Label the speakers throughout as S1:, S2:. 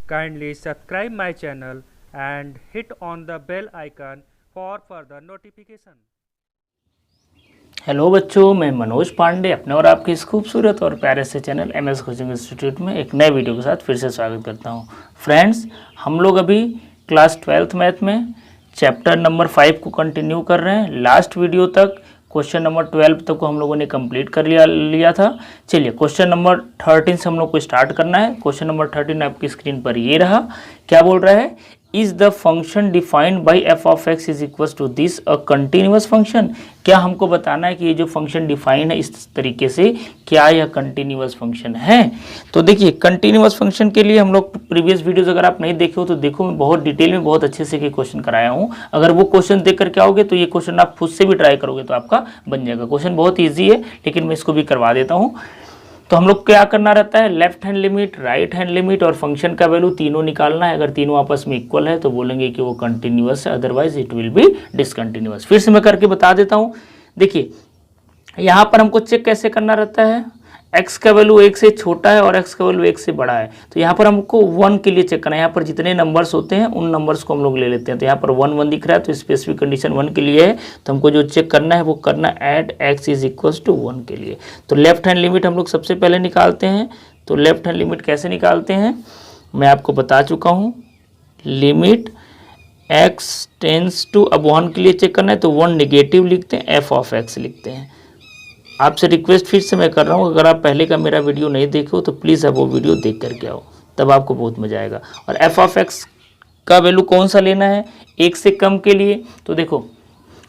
S1: Kindly subscribe my channel and hit on the bell icon for further notification.
S2: Hello बच्चों, मैं मनोज पांडे अपने और आपके इस खूबसूरत और प्यारे से चैनल एमएस कोचिंग इंस्टीट्यूट में एक नए वीडियो के साथ फिर से स्वागत करता हूं। फ्रेंड्स, हम लोग अभी क्लास 12th मैथ में चैप्टर नंबर 5 को कंटिन्यू कर रहे हैं। लास्ट वीडियो तक क्वेश्चन नंबर 12 तक को हम लोगों ने कंप्लीट कर लिया था। चलिए क्वेश्चन नंबर 13 से हम लोग को स्टार्ट करना है। क्वेश्चन नंबर 13 आपकी स्क्रीन पर ये रहा। क्या बोल रहा है? Is the function defined by F of X is equal to this a continuous function. क्या हमको बताना है कि ये जो फंक्शन डिफाइन है इस तरीके से, क्या यह कंटिन्यूअस फंक्शन है? तो देखिए, कंटिन्यूअस फंक्शन के लिए हम लोग प्रीवियस वीडियोस अगर आप नहीं देखे हो तो देखो, मैं बहुत डिटेल में बहुत अच्छे से क्वेश्चन कराया हूँ। अगर वो क्वेश्चन देख करके आओगे तो ये क्वेश्चन आप खुद से भी ट्राई करोगे तो आपका बन जाएगा। क्वेश्चन बहुत ईजी है, लेकिन मैं इसको भी करवा देता हूँ। तो हम लोग क्या करना रहता है, left hand limit, right hand limit और फंक्शन का वैल्यू तीनों निकालना है। अगर तीनों आपस में इक्वल है तो बोलेंगे कि वो कंटिन्यूअस है, otherwise it will B discontinuous. फिर से मैं करके बता देता हूँ। देखिए, यहाँ पर हमको चेक कैसे करना रहता है, x का वैल्यू 1 से छोटा है और x का वैल्यू 1 से बड़ा है। तो यहाँ पर हमको 1 के लिए चेक करना है। यहाँ पर जितने नंबर्स होते हैं उन नंबर्स को हम लोग ले लेते हैं। तो यहाँ पर 1 1 दिख रहा है, तो स्पेसिफिक कंडीशन 1 के लिए है। तो हमको जो चेक करना है वो करना at x is equal to 1 के लिए। तो लेफ्ट हैंड लिमिट हम लोग सबसे पहले निकालते हैं। तो लेफ्ट हैंड लिमिट कैसे निकालते हैं मैं आपको बता चुका हूँ। लिमिट x टेंस टू, अब 1 के लिए चेक करना है तो 1 नेगेटिव लिखते हैं, f ऑफ x लिखते हैं। आपसे रिक्वेस्ट फिर से मैं कर रहा हूँ, अगर आप पहले का मेरा वीडियो नहीं देखे हो तो प्लीज़ आप वो वीडियो देख करके आओ, तब आपको बहुत मजा आएगा। और एफ ऑफ एक्स का वैल्यू कौन सा लेना है, 1 से कम के लिए। तो देखो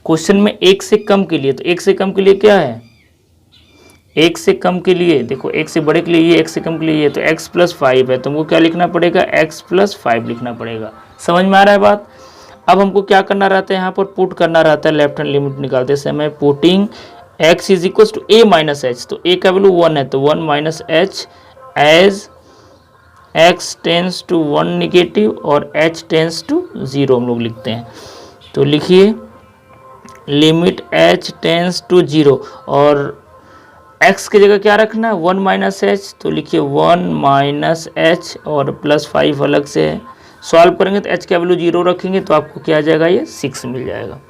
S2: क्वेश्चन में 1 से कम के लिए, तो 1 से कम के लिए क्या है, 1 से कम के लिए देखो, 1 से बड़े के लिए ये, 1 से कम के लिए ये, तो x + 5 है। तुमको क्या लिखना पड़ेगा, x + 5 लिखना पड़ेगा। समझ में आ रहा है बात? अब हमको क्या करना रहता है, यहाँ पर पुट करना रहता है। लेफ्ट हैंड लिमिट निकालते समय putting x is equal to a minus H. तो a का वैल्यू 1 है तो 1 minus H as x tends to 1 negative और h टेंस टू 0 हम लोग लिखते हैं। तो लिखिए लिमिट h टेंस टू 0 और x की जगह क्या रखना है, 1 माइनस एच। तो लिखिए 1 माइनस एच और +5 अलग से है। सॉल्व करेंगे तो h का वैल्यू 0 रखेंगे तो आपको क्या आ जाएगा, ये 6 मिल जाएगा।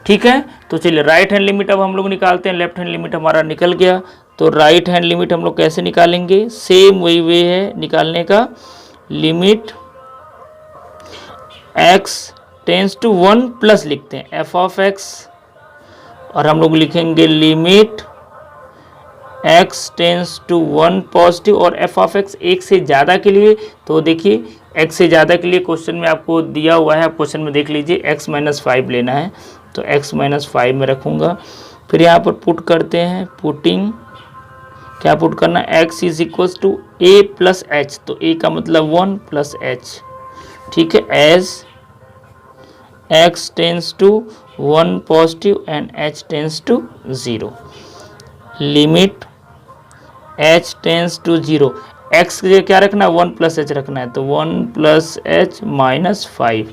S2: ठीक है, तो चलिए राइट हैंड लिमिट अब हम लोग निकालते हैं। लेफ्ट हैंड लिमिट हमारा निकल गया, तो राइट हैंड लिमिट हम लोग कैसे निकालेंगे, सेम वही वे है निकालने का। Limit x tends to 1 plus लिखते हैं f ऑफ x, और हम लोग लिखेंगे limit x tends to 1 positive और f ऑफ x 1 से ज़्यादा के लिए। तो देखिए x से ज़्यादा के लिए क्वेश्चन में आपको दिया हुआ है, आप क्वेश्चन में देख लीजिए, x - 5 लेना है। तो x - 5 में रखूँगा। फिर यहाँ पर पुट करते हैं, पुटिंग क्या पुट करना, x is equal to a + h। तो a का मतलब 1 + h, ठीक है, as x tends to 1 positive and h tends to 0। Limit h tends to 0, x के लिए क्या रखना है, 1 + h रखना है। तो 1 + h - 5।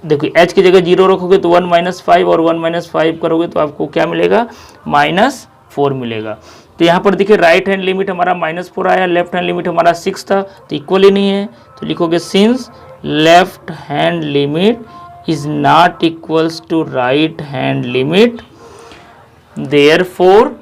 S2: देखिए h की जगह 0 रखोगे तो 1 - 5 और 1 - 5 करोगे तो आपको क्या मिलेगा, -4 मिलेगा। तो यहाँ पर देखिए राइट हैंड लिमिट हमारा -4 आया, लेफ्ट हैंड लिमिट हमारा 6 था, तो इक्वल ही नहीं है। तो लिखोगे since left hand limit is not equals to right hand limit, therefore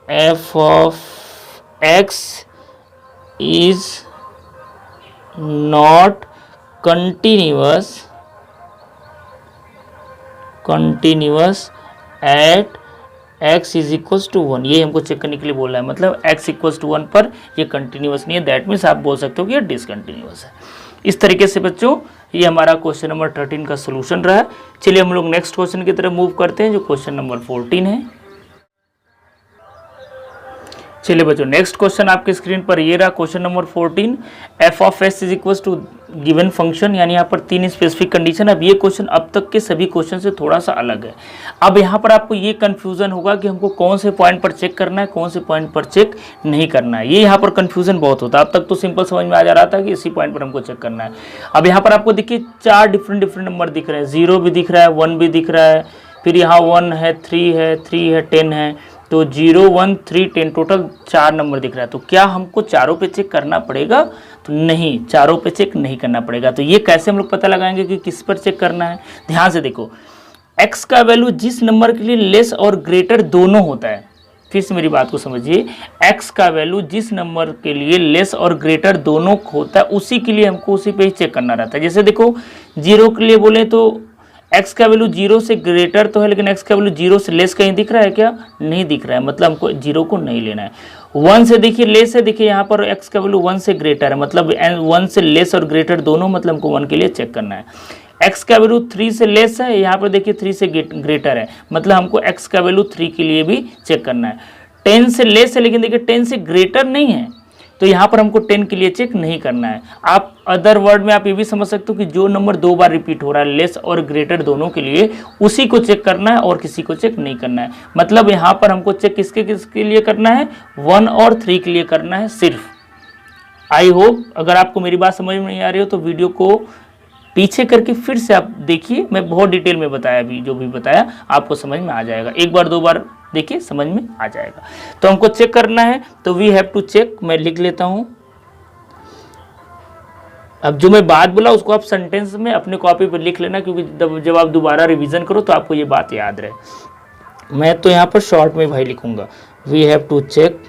S2: f of x is not continuous at x is equals to 1। ये हमको चेक करने के लिए बोला है, मतलब x इक्वल्स टू 1 पर ये कंटिन्यूअस नहीं है। दैट मीन्स आप बोल सकते हो कि ये डिसकंटिन्यूअस है। इस तरीके से बच्चों ये हमारा क्वेश्चन नंबर 13 का सोल्यूशन रहा। चलिए हम लोग नेक्स्ट क्वेश्चन की तरफ मूव करते हैं, जो क्वेश्चन नंबर 14 है। चलिए बच्चों, नेक्स्ट क्वेश्चन आपके स्क्रीन पर ये रहा, question number 14। F of S is equal to given function, यानी यहाँ पर 3 स्पेसिफिक कंडीशन। अब ये क्वेश्चन अब तक के सभी क्वेश्चन से थोड़ा सा अलग है। अब यहाँ पर आपको ये कंफ्यूजन होगा कि हमको कौन से पॉइंट पर चेक करना है, कौन से पॉइंट पर चेक नहीं करना है। ये यहाँ पर कंफ्यूजन बहुत होता है। अब तक तो सिंपल समझ में आ जा रहा था कि इसी पॉइंट पर हमको चेक करना है। अब यहाँ पर आपको देखिए 4 डिफरेंट नंबर दिख रहे हैं, 0 भी दिख रहा है, 1 भी दिख रहा है, फिर यहाँ 1 है, 3 है, 3 है, 10 है, तो 0, 1, 3, 10 टोटल 4 नंबर दिख रहा है। तो क्या हमको चारों पे चेक करना पड़ेगा? तो नहीं, चारों पे चेक नहीं करना पड़ेगा। तो ये कैसे हम लोग पता लगाएंगे कि किस पर चेक करना है? ध्यान से देखो, x का वैल्यू जिस नंबर के लिए लेस और ग्रेटर दोनों होता है, फिर से मेरी बात को समझिए, x का वैल्यू जिस नंबर के लिए लेस और ग्रेटर दोनों होता है उसी के लिए हमको उसी पे ही चेक करना रहता है। जैसे देखो 0 के लिए बोले तो x का वैल्यू 0 से ग्रेटर तो है, लेकिन x का वैल्यू 0 से लेस कहीं दिख रहा है क्या? नहीं दिख रहा है, मतलब हमको 0 को नहीं लेना है। 1 से देखिए लेस है, देखिए यहाँ पर x का वैल्यू 1 से ग्रेटर है, मतलब 1 से लेस और ग्रेटर दोनों, मतलब हमको 1 के लिए चेक करना है। x का वैल्यू 3 से लेस है, यहाँ पर देखिए 3 से ग्रेटर है, मतलब हमको x का वैल्यू 3 के लिए भी चेक करना है। 10 से लेस है, लेकिन देखिए 10 से ग्रेटर नहीं है, तो यहाँ पर हमको 10 के लिए चेक नहीं करना है। आप अदर वर्ड में आप ये भी समझ सकते हो कि जो नंबर 2 बार रिपीट हो रहा है लेस और ग्रेटर दोनों के लिए, उसी को चेक करना है और किसी को चेक नहीं करना है। मतलब यहाँ पर हमको चेक किसके लिए करना है? 1 और 3 के लिए करना है सिर्फ। आई होप अगर आपको मेरी बात समझ में नहीं आ रही हो तो वीडियो को पीछे करके फिर से आप देखिए, मैं बहुत डिटेल में बताया, अभी जो भी बताया आपको समझ में आ जाएगा। एक बार 2 बार देखिए, समझ में आ जाएगा। तो हमको चेक करना है, तो वी हैव टू चेक। मैं लिख लेता हूं। अब जो मैं बात बोला उसको आप सेंटेंस में अपने कॉपी पर लिख लेना, क्योंकि जब आप दोबारा रिवीजन करो तो आपको ये बात याद रहे। मैं तो यहाँ पर शॉर्ट में भाई लिखूंगा, we have to check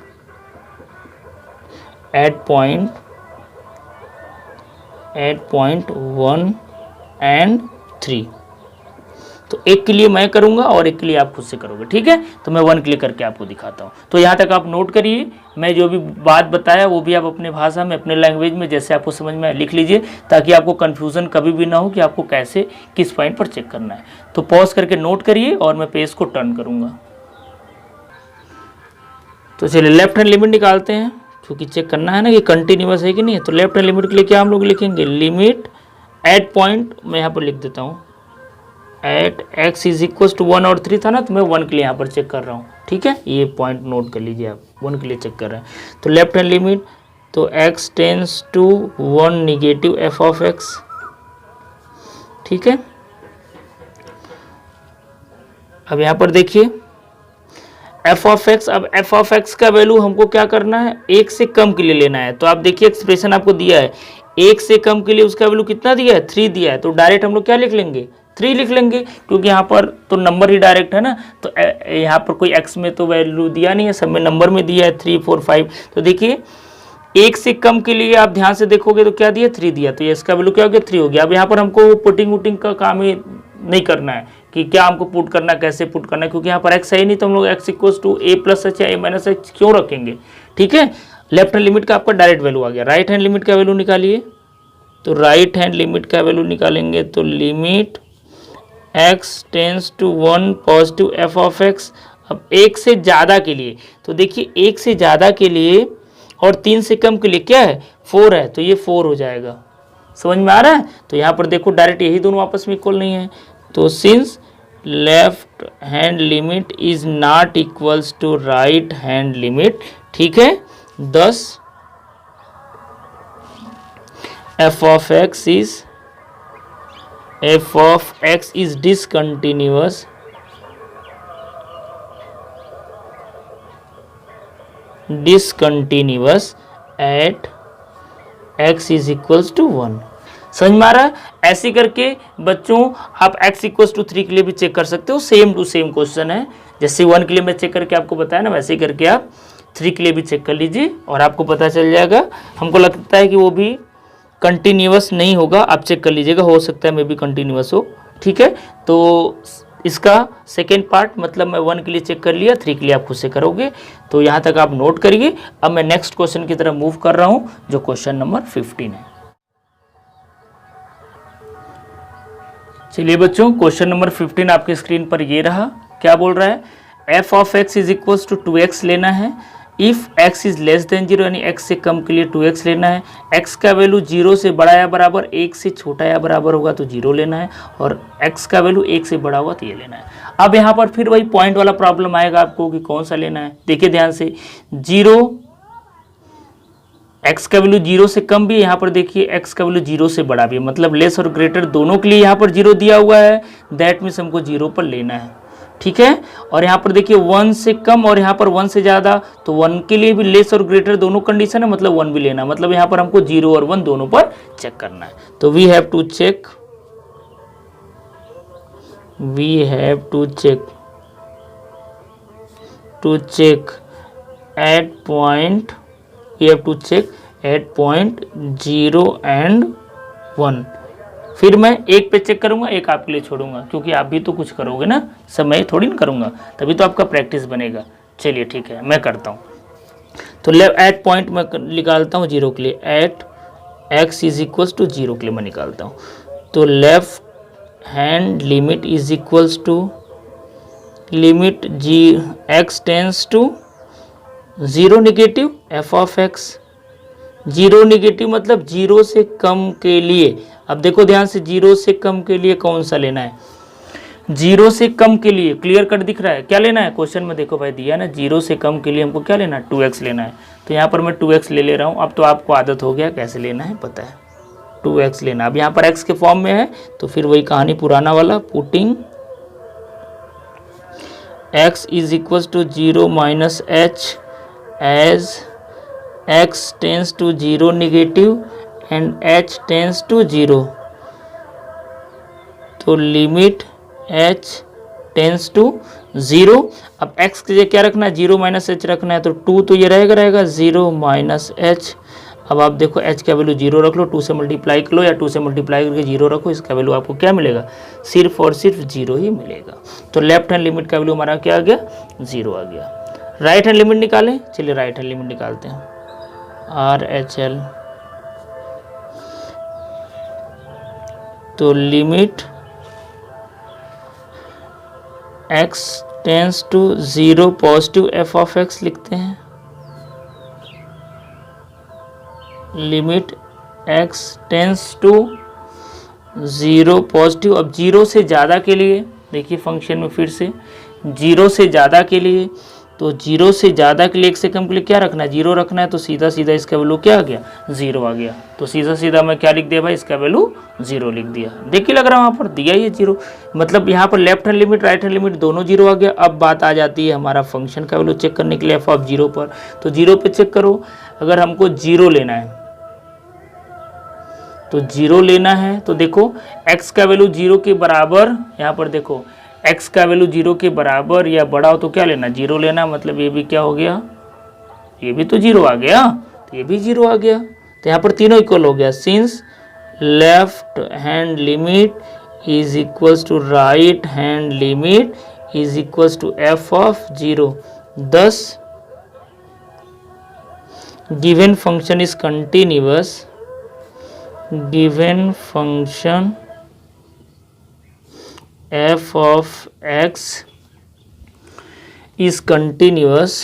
S2: at point 1 and 3। तो एक के लिए मैं करूंगा और एक के लिए आप खुद से करोगे, ठीक है? तो मैं 1 क्लिक करके आपको दिखाता हूं। तो यहाँ तक आप नोट करिए, मैं जो भी बात बताया वो भी आप अपने भाषा में, अपने लैंग्वेज में जैसे आपको समझ में लिख लीजिए, ताकि आपको कन्फ्यूज़न कभी भी ना हो कि आपको कैसे किस पॉइंट पर चेक करना है। तो पॉज करके नोट करिए और मैं पेज को टर्न करूँगा। तो चलिए लेफ्ट हैंड लिमिट निकालते हैं, क्योंकि चेक करना है ना कि कंटिन्यूअस है कि नहीं है। तो लेफ्ट हैंड लिमिट के लिए क्या हम लोग लिखेंगे? लिमिट एट पॉइंट, मैं यहाँ पर लिख देता हूँ, at x is equal to 1 और 3 था ना, तो मैं 1 के लिए यहाँ पर चेक कर रहा हूँ, ठीक है? ये पॉइंट नोट कर लीजिए आप, 1 के लिए चेक कर रहे हैं। तो लेफ्ट हैंड लिमिट, तो x tends to 1 negative f of x, ठीक है? अब यहाँ पर देखिए f ऑफ x, अब f ऑफ x का वैल्यू हमको क्या करना है? 1 से कम के लिए लेना है। तो आप देखिए एक्सप्रेशन आपको दिया है, 1 से कम के लिए उसका वैल्यू कितना दिया है? 3 दिया है। तो डायरेक्ट हम लोग क्या लिख लेंगे? 3 लिख लेंगे, क्योंकि यहाँ पर तो नंबर ही डायरेक्ट है ना। तो यहाँ पर कोई x में तो वैल्यू दिया नहीं है, सब में नंबर में दिया है 3, 4, 5। तो देखिए 1 से कम के लिए आप ध्यान से देखोगे तो क्या दिया? 3 दिया। तो इसका वैल्यू क्या हो गया? 3 हो गया। अब यहाँ पर हमको पुटिंग वुटिंग का काम ही नहीं करना है कि क्या हमको पुट करना है, कैसे पुट करना है, क्योंकि यहाँ पर x है ही नहीं, तो हम लोग x equals to a plus h या a माइनस h क्यों रखेंगे, ठीक है? लेफ्ट हैंड लिमिट का आपका डायरेक्ट वैल्यू आ गया। राइट हैंड लिमिट का वैल्यू निकालिए। तो राइट हैंड लिमिट का वैल्यू निकालेंगे तो limit x tends to 1 positive f of x। अब 1 से ज़्यादा के लिए, तो देखिए 1 से ज़्यादा के लिए और 3 से कम के लिए क्या है? 4 है, तो ये 4 हो जाएगा। समझ में आ रहा है? तो यहाँ पर देखो डायरेक्ट यही दोनों आपस में इक्वल नहीं है। तो since left hand limit is not equals to right hand limit, ठीक है, thus f of x is discontinuous at x is equals to 1। समझ में आ रहा है? ऐसे करके बच्चों आप x इक्वल्स टू 3 के लिए भी चेक कर सकते हो। सेम टू सेम क्वेश्चन है, जैसे 1 के लिए मैं चेक करके आपको बताया ना, वैसे ही करके आप 3 के लिए भी चेक कर लीजिए और आपको पता चल जाएगा। हमको लगता है कि वो भी कंटिन्यूअस नहीं होगा, आप चेक कर लीजिएगा, हो सकता है मे भी कंटिन्यूअस हो, ठीक है? तो इसका सेकेंड पार्ट मतलब मैं 1 के लिए चेक कर लिया, 3 के लिए आप खुद से करोगे। तो यहाँ तक आप नोट करिए। अब मैं नेक्स्ट क्वेश्चन की तरफ मूव कर रहा हूँ, जो क्वेश्चन नंबर 15 है। चलिए बच्चों, क्वेश्चन नंबर 15 आपके स्क्रीन पर ये रहा। क्या बोल रहा है? f of x is equals to 2x लेना है। If x is less than 0, यानी x से कम के लिए 2x लेना है। x का वैल्यू 0 से बड़ा या बराबर, 1 से छोटा या बराबर होगा तो 0 लेना है, और x का वैल्यू 1 से बड़ा होगा तो ये लेना है। अब यहाँ पर फिर वही पॉइंट वाला प्रॉब्लम आएगा आपको कि कौन सा लेना है। देखिए ध्यान से, 0, x का वैल्यू 0 से कम भी है, यहाँ पर देखिए x का वैल्यू 0 से बड़ा भी है, मतलब लेस और ग्रेटर दोनों के लिए यहाँ पर 0 दिया हुआ है। दैट मीन्स हमको 0 पर लेना है। ठीक है। और यहाँ पर देखिए 1 से कम और यहाँ पर 1 से ज़्यादा, तो 1 के लिए भी लेस और ग्रेटर दोनों कंडीशन है, मतलब 1 भी लेना, मतलब यहाँ पर हमको 0 और 1 दोनों पर चेक करना है। तो we have to check at point, we have to check at point 0 and 1। फिर मैं एक पे चेक करूंगा, एक आपके लिए छोड़ूंगा, क्योंकि आप भी तो कुछ करोगे ना, सब मैं थोड़ी ना करूंगा, तभी तो आपका प्रैक्टिस बनेगा। चलिए ठीक है, मैं करता हूँ। तो लेफ्ट एट पॉइंट मैं निकालता हूँ 0 के लिए, at x is equals to 0 के लिए मैं निकालता हूँ। तो left hand limit is equals to limit x tends to 0 negative f of x। 0 negative मतलब 0 से कम के लिए। अब देखो ध्यान से, 0 से कम के लिए कौन सा लेना है? 0 से कम के लिए क्लियर कट दिख रहा है, क्या लेना है? क्वेश्चन में देखो भाई दिया ना, 0 से कम के लिए हमको क्या लेना है? 2x लेना है। तो यहाँ पर मैं 2x ले रहा हूँ। अब तो आपको आदत हो गया कैसे लेना है, पता है, 2x लेना। अब यहाँ पर x के फॉर्म में है, तो फिर वही कहानी पुराना वाला, putting x is equal to 0 minus h as x tends to 0 negative and h tends to 0। तो लिमिट h टेंस टू 0। अब x के लिए क्या रखना है? 0 माइनस h रखना है, तो 2 तो ये रहेगा 0 माइनस h। अब आप देखो h का वैल्यू 0 रख लो, 2 से मल्टीप्लाई कर लो, या 2 से मल्टीप्लाई करके 0 रखो, इसका वैल्यू आपको क्या मिलेगा? सिर्फ और सिर्फ 0 ही मिलेगा। तो लेफ्ट हैंड लिमिट का वैल्यू हमारा क्या आ गया? 0 आ गया। राइट हैंड लिमिट निकालें, चलिए राइट हैंड लिमिट निकालते हैं। RHL, तो limit x tends to 0 positive f of x लिखते हैं। Limit x tends to 0 positive. अब 0 से ज़्यादा के लिए देखिए फंक्शन में फिर से 0 से ज़्यादा के लिए, तो 0 से ज़्यादा के लिए, 1 से कम के लिए क्या रखना है? 0 रखना है। तो सीधा सीधा इसका वैल्यू क्या आ गया? 0 आ गया। तो सीधा सीधा मैं क्या लिख दिया भाई? इसका वैल्यू 0 लिख दिया। देखिए लग रहा है वहाँ पर दिया ही 0, मतलब यहाँ पर left hand limit right hand limit दोनों 0 आ गया। अब बात आ जाती है हमारा फंक्शन का वैल्यू चेक करने के लिए f ऑफ 0 पर। तो 0 पे चेक करो, अगर हमको 0 लेना है, तो 0 लेना है, तो देखो x का वैल्यू 0 के बराबर, यहाँ पर देखो x का वैल्यू 0 के बराबर या बड़ा हो तो क्या लेना? 0 लेना। मतलब ये भी क्या हो गया? ये भी तो 0 आ गया, तो ये भी 0 आ गया। तो यहाँ पर तीनों इक्वल हो गया। Since left hand limit is equals to right hand limit is equals to f of 0, thus given function is continuous, given function f of x is continuous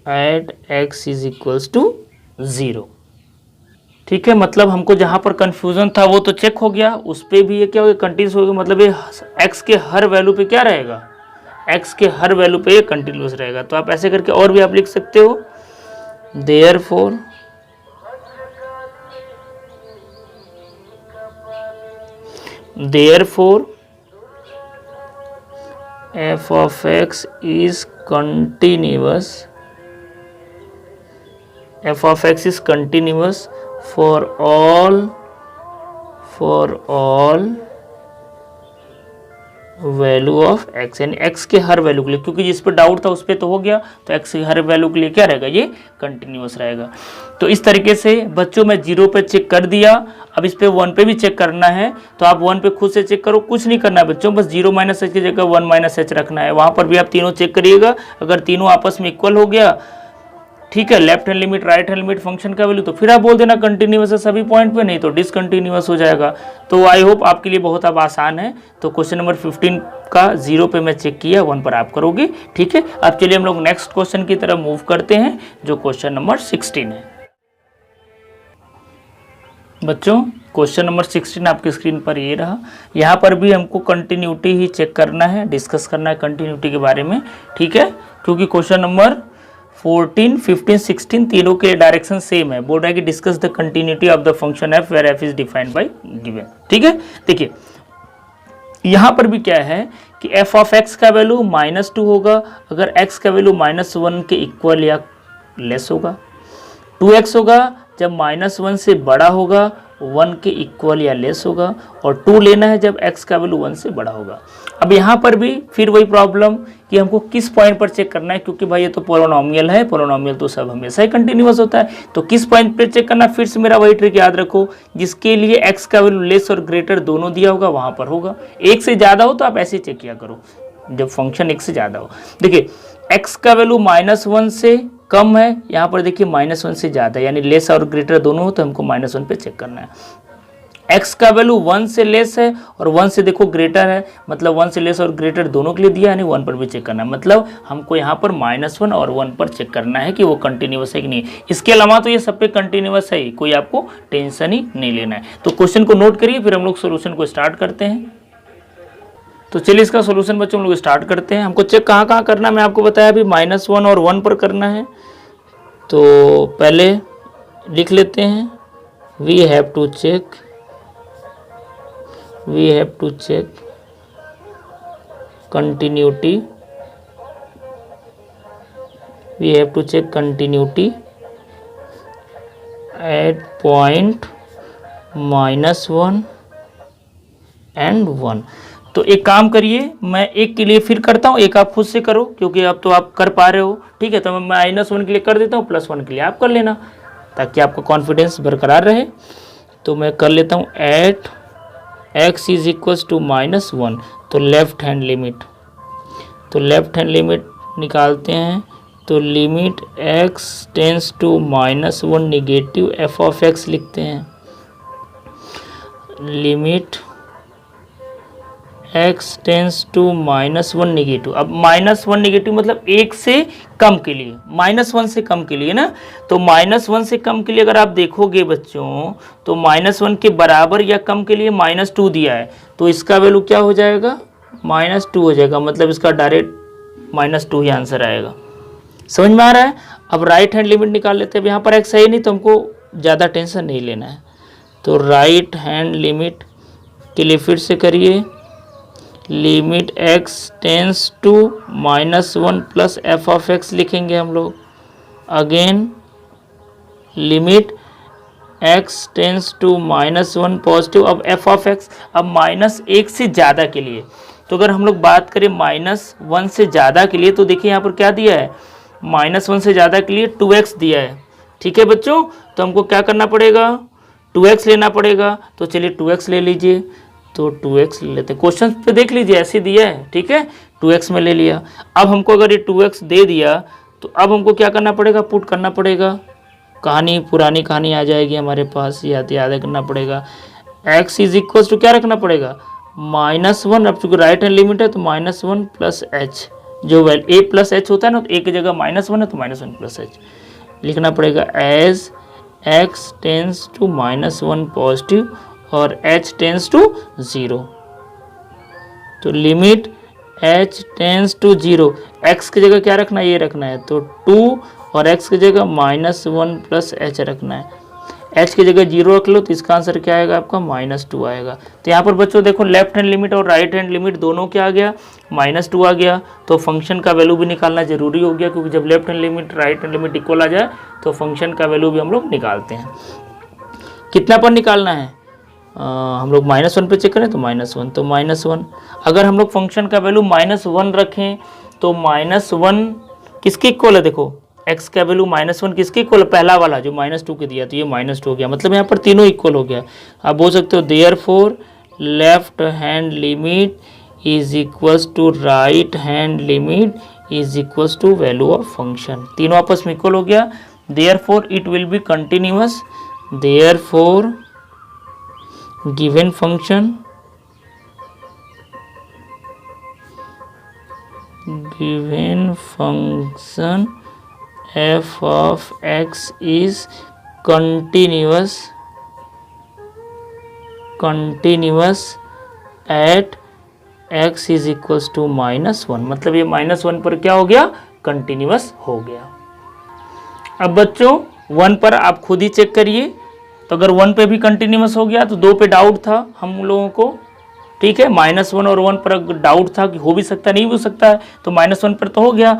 S2: at x is equals to 0। ठीक है, मतलब हमको जहाँ पर confusion था वो तो check हो गया, उस पर भी ये क्या हो गया? कंटिन्यूस हो गया। मतलब ये x के हर वैल्यू पे क्या रहेगा? x के हर वैल्यू पे ये कंटिन्यूस रहेगा। तो आप ऐसे करके और भी आप लिख सकते हो, therefore f of x is continuous, f of x is continuous for all value of x, यानी x के हर वैल्यू के लिए, क्योंकि जिस पर डाउट था उस पर तो हो गया, तो x के हर वैल्यू के लिए क्या रहेगा? ये कंटिन्यूअस रहेगा। तो इस तरीके से बच्चों मैं 0 पे चेक कर दिया। अब इस पे 1 पे भी चेक करना है, तो आप 1 पे खुद से चेक करो, कुछ नहीं करना है बच्चों, बस 0 माइनस h की जगह 1 माइनस h रखना है। वहाँ पर भी आप तीनों चेक करिएगा, अगर तीनों आपस में इक्वल हो गया, ठीक है, left hand limit right hand limit function का वैल्यू, तो फिर आप बोल देना कंटिन्यूअस है सभी पॉइंट पे, नहीं तो डिसकंटिन्यूअस हो जाएगा। तो आई होप आपके लिए बहुत अब आसान है। तो क्वेश्चन नंबर 15 का 0 पे मैं चेक किया, 1 पर आप करोगे, ठीक है। अब चलिए हम लोग नेक्स्ट क्वेश्चन की तरफ मूव करते हैं, जो क्वेश्चन नंबर 16 है। बच्चों क्वेश्चन नंबर 16 आपकी स्क्रीन पर ये रहा। यहाँ पर भी हमको कंटिन्यूटी ही चेक करना है, डिस्कस करना है कंटिन्यूटी के बारे में, ठीक है, क्योंकि क्वेश्चन नंबर 14, 15, 16 तीनों के डायरेक्शन सेम है। बोल रहा है कि discuss the continuity of the function F where F is defined by गिवन। ठीक है, देखिए यहां पर भी क्या है कि एफ ऑफ एक्स का वैल्यू -2 होगा अगर एक्स का वैल्यू -1 के इक्वल या लेस होगा। 2x होगा जब -1 से बड़ा होगा, 1 के इक्वल या लेस होगा, और 2 लेना है जब x का वैल्यू 1 से बड़ा होगा। अब यहाँ पर भी फिर वही प्रॉब्लम कि हमको किस पॉइंट पर चेक करना है, क्योंकि भाई ये तो पोलिनोमियल है, पोलिनोमियल तो सब हमेशा ही कंटिन्यूअस होता है, तो किस पॉइंट पर चेक करना। फिर से मेरा वही ट्रिक याद रखो, जिसके लिए x का वैल्यू लेस और ग्रेटर दोनों दिया होगा वहां पर होगा। एक से ज्यादा हो तो आप ऐसे चेक किया करो जब फंक्शन एक से ज्यादा हो। देखिए x का वैल्यू -1 से कम है, यहाँ पर देखिए -1 से ज़्यादा, यानी लेस और ग्रेटर दोनों हो तो हमको -1 पे चेक करना है। x का वैल्यू 1 से लेस है और 1 से देखो ग्रेटर है, मतलब 1 से लेस और ग्रेटर दोनों के लिए दिया, यानी 1 पर भी चेक करना है। मतलब हमको यहाँ पर -1 और 1 पर चेक करना है कि वो कंटिन्यूअस है कि नहीं। इसके अलावा तो ये सब पे कंटिन्यूअस है, कोई आपको टेंशन ही नहीं लेना है। तो क्वेश्चन को नोट करिए, फिर हम लोग सोल्यूशन को स्टार्ट करते हैं। तो चलिए इसका सोल्यूशन बच्चों हम लोग स्टार्ट करते हैं। हमको चेक कहाँ कहाँ करना है, मैं आपको बताया अभी -1 और 1 पर करना है। तो पहले लिख लेते हैं, we have to check continuity, at point -1 and 1। तो एक काम करिए, मैं एक के लिए फिर करता हूँ, एक आप खुद से करो, क्योंकि अब तो आप कर पा रहे हो। ठीक है, तो मैं -1 के लिए कर देता हूँ, +1 के लिए आप कर लेना, ताकि आपका कॉन्फिडेंस बरकरार रहे। तो मैं कर लेता हूँ at x is equals to -1, तो लेफ्ट हैंड लिमिट निकालते हैं। तो limit x tends to -1 negative f of x लिखते हैं। Limit x tends to -1 negative. अब -1 निगेटिव मतलब 1 से कम के लिए, -1 से कम के लिए ना। तो -1 से कम के लिए अगर आप देखोगे बच्चों, तो -1 के बराबर या कम के लिए -2 दिया है, तो इसका वैल्यू क्या हो जाएगा, -2 हो जाएगा। मतलब इसका डायरेक्ट -2 ही आंसर आएगा। समझ में आ रहा है। अब राइट हैंड लिमिट निकाल लेते हैं। अब यहाँ पर x है ही नहीं, तो हमको ज़्यादा टेंशन नहीं लेना है। तो राइट हैंड लिमिट के लिए फिर से करिए, limit x tends to -1 plus f of x लिखेंगे हम लोग। Again limit x tends to -1 positive. अब f ऑफ x, अब -1 से ज़्यादा के लिए, तो अगर हम लोग बात करें -1 से ज़्यादा के लिए, तो देखिए यहाँ पर क्या दिया है, -1 से ज़्यादा के लिए 2x दिया है। ठीक है बच्चों, तो हमको क्या करना पड़ेगा, 2x लेना पड़ेगा। तो चलिए 2x ले लीजिए, तो 2x ले लेते हैं। क्वेश्चन पे देख लीजिए ऐसे दिया है, ठीक है, 2x में ले लिया। अब हमको अगर ये 2x दे दिया, तो अब हमको क्या करना पड़ेगा, पुट करना पड़ेगा। पुरानी कहानी आ जाएगी हमारे पास, याद करना पड़ेगा। x इज इक्वल टू क्या रखना पड़ेगा, -1। अब चूंकि राइट हैंड लिमिट है तो -1 प्लस h, जो a प्लस h होता है ना, तो a की जगह -1 है तो -1 प्लस h लिखना पड़ेगा। As x tends to -1 positive और h टेंस टू 0, तो limit h tends to 0, x की जगह क्या रखना है, ये रखना है, तो 2, और x की जगह -1 प्लस h रखना है। h की जगह 0 रख लो, तो इसका आंसर क्या आएगा आपका, -2 आएगा। तो यहाँ पर बच्चों देखो, लेफ्ट हैंड लिमिट और राइट हैंड लिमिट दोनों क्या आ गया, -2 आ गया। तो फंक्शन का वैल्यू भी निकालना जरूरी हो गया, क्योंकि जब left hand limit right hand limit equal आ जाए तो फंक्शन का वैल्यू भी हम लोग निकालते हैं। कितना पर निकालना है, हम लोग -1 पे चेक करें तो -1, तो -1। अगर हम लोग फंक्शन का वैल्यू -1 रखें, तो -1 किसके इक्वल है, देखो x का वैल्यू -1 किसके इक्वल है, पहला वाला जो -2 के दिया, तो ये -2 हो गया, मतलब यहाँ पर तीनों इक्वल हो गया। आप बोल सकते हो therefore left hand limit is equals to right hand limit is equals to value of function, तीनों आपस में इक्वल हो गया। Therefore it will be continuous, therefore given function f of x is continuous at x is equals to -1, मतलब ये -1 पर क्या हो गया, कंटिन्यूअस हो गया। अब बच्चों 1 पर आप खुद ही चेक करिए। तो अगर 1 पे भी कंटिन्यूस हो गया तो 2 पे डाउट था हम लोगों को, ठीक है। -1 और 1 पर डाउट था कि हो भी सकता है नहीं भी हो सकता है, तो -1 पर तो हो गया।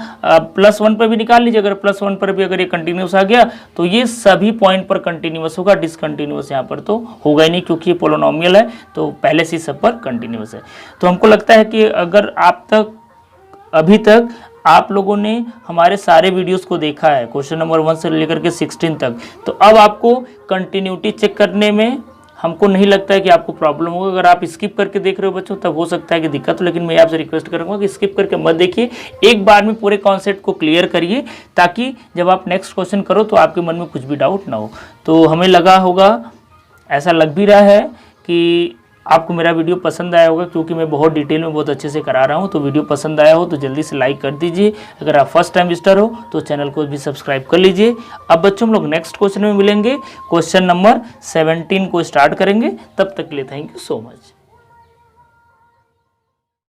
S2: +1 पर भी निकाल लीजिए, अगर +1 पर भी अगर ये कंटिन्यूस आ गया तो ये सभी पॉइंट पर कंटिन्यूस होगा, डिसकंटिन्यूस यहाँ पर तो होगा ही नहीं, क्योंकि ये पोलिनोमियल है तो पहले से सब पर कंटिन्यूस है। तो हमको लगता है कि अगर अभी तक आप लोगों ने हमारे सारे वीडियोस को देखा है, क्वेश्चन नंबर 1 से लेकर के 16 तक, तो अब आपको कंटिन्यूटी चेक करने में हमको नहीं लगता है कि आपको प्रॉब्लम होगा। अगर आप स्किप करके देख रहे हो बच्चों तब हो सकता है कि दिक्कत हो, लेकिन मैं आपसे रिक्वेस्ट करूंगा कि स्किप करके मत देखिए, एक बार में पूरे कॉन्सेप्ट को क्लियर करिए, ताकि जब आप नेक्स्ट क्वेश्चन करो तो आपके मन में कुछ भी डाउट ना हो। तो हमें लगा होगा, ऐसा लग भी रहा है कि आपको मेरा वीडियो पसंद आया होगा, क्योंकि मैं बहुत डिटेल में बहुत अच्छे से करा रहा हूं। तो वीडियो पसंद आया हो तो जल्दी से लाइक कर दीजिए। अगर आप फर्स्ट टाइम विजिटर हो तो चैनल को भी सब्सक्राइब कर लीजिए। अब बच्चों हम लोग नेक्स्ट क्वेश्चन में मिलेंगे, क्वेश्चन नंबर 17 को स्टार्ट करेंगे। तब तक के लिए थैंक यू सो मच।